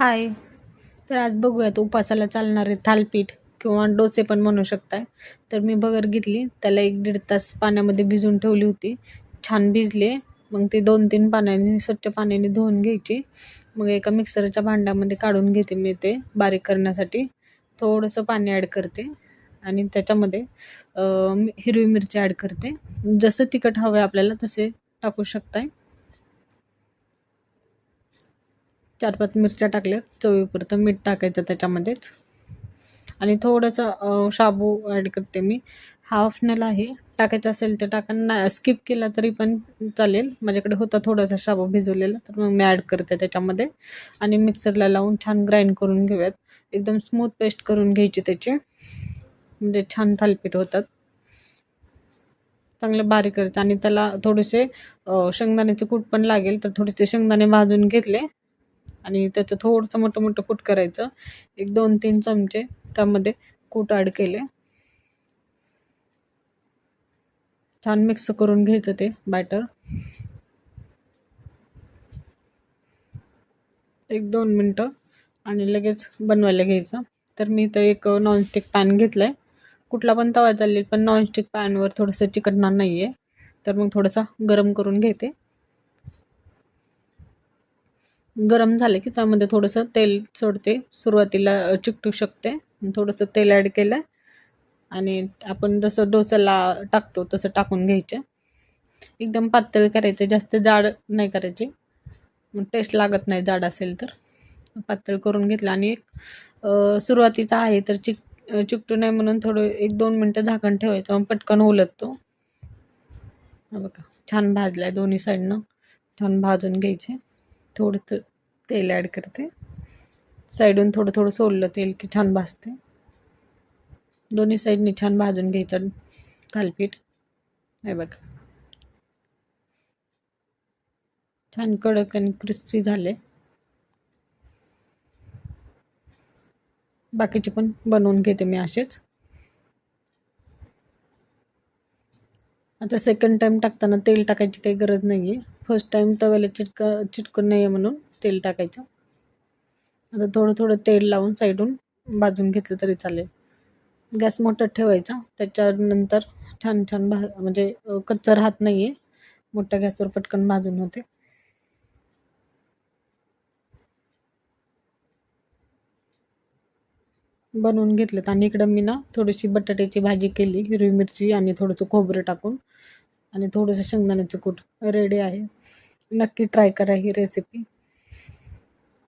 हाय. तर आज बघूयात उपासाला चालणारे थालीपीठ किंवा डोसे पण म्हणू शकताय. तर मी भगर घेतली, त्याला 1-1.5 तास पाण्यामध्ये भिजवून ठेवली होती. छान भिजले. मग ते 2-3 पाण्याने स्वच्छ पाण्याने धुवून घ्यायची. मग एका मिक्सरच्या भांड्यामध्ये काढून घेते मी ते बारीक करण्यासाठी. थोडंसं पाणी ॲड करते आणि त्याच्यामध्ये हिरवी मिरची ॲड करते. जसं तिखट हवं आहे आपल्याला तसे टाकू शकताय. 4-5 मिरच्या टाकल्यात, चवीपुरतं मीठ टाकायचं त्याच्यामध्येच आणि थोडंसं शाबू ॲड करते मी. हा ऑप्शनल आहे, टाकायचं असेल तर टाका, नाही स्किप केला तरी पण चालेल. माझ्याकडे होता थोडासा शाबू भिजवलेला, तर मग मी ॲड करते त्याच्यामध्ये आणि मिक्सरला लावून छान ग्राइंड करून घेऊयात. एकदम स्मूथ पेस्ट करून घ्यायची त्याची, म्हणजे छान थालीपीठ होतात. चांगलं बारीक करायचं आणि त्याला थोडेसे शेंगदाण्याचे कूट पण लागेल, तर थोडेसे शेंगदाणे भाजून घेतले आणि त्याचं थोडंसं मोठं कूट करायचं. 1-2-3 चमचे त्यामध्ये कूट ॲड केले. छान मिक्स करून घ्यायचं ते बॅटर. 1-2 मिनटं आणि लगेच बनवायला घ्यायचं. तर मी इथं एक नॉनस्टिक पॅन घेतला आहे. कुठला पण तवा चालेल, पण नॉनस्टिक पॅनवर थोडंसं चिकटणार नाही आहे. तर मग थोडासा गरम करून घेते. गरम झाले की त्यामध्ये थोडंसं तेल सोडते. सुरुवातीला चिकटू शकते. थोडंसं तेल ॲड केलं आणि आपण जसं डोस्याला टाकतो तसं टाकून घ्यायचे. एकदम पातळ करायचे, जास्त जाड नाही करायचे, मग टेस्ट लागत नाही जाड असेल तर. पातळ करून घेतलं आणि सुरुवातीचा आहे तर चिकटू नये म्हणून थोडं 1-2 मिनटं झाकण ठेवायचं, मग पटकन उलटतो. बघा छान भाजला आहे दोन्ही साईडनं, छान भाजून घ्यायचे. थोडं तेल ॲड करते, साईडून थोडं सोडलं तेल की छान भाजते. दोन्ही साईडनी छान भाजून घ्यायचं थालीपीठ. हे बघा छान कडक आणि क्रिस्पी झाले. बाकीचे पण बनवून घेते मी असेच. आता सेकंड टाईम टाकताना तेल टाकायची काही गरज नाही आहे. फर्स्ट टाईम तव्याला चिटकून नाही आहे म्हणून तेल टाकायचं. आता थोडं तेल लावून साईडून भाजून घेतलं तरी चालेल. गॅस मोठा ठेवायचा, त्याच्यानंतर छान म्हणजे कच्चा राहत नाही आहे. मोठ्या गॅसवर पटकन भाजून होते. बनवून घेतलेत आणि इकडं मी ना थोडीशी बटाट्याची भाजी केली, हिरवी मिरची आणि थोडंसं खोबरं टाकून आणि थोडंसं शेंगदाण्याचं कूट रेडी आहे. नक्की ट्राय करा ही रेसिपी.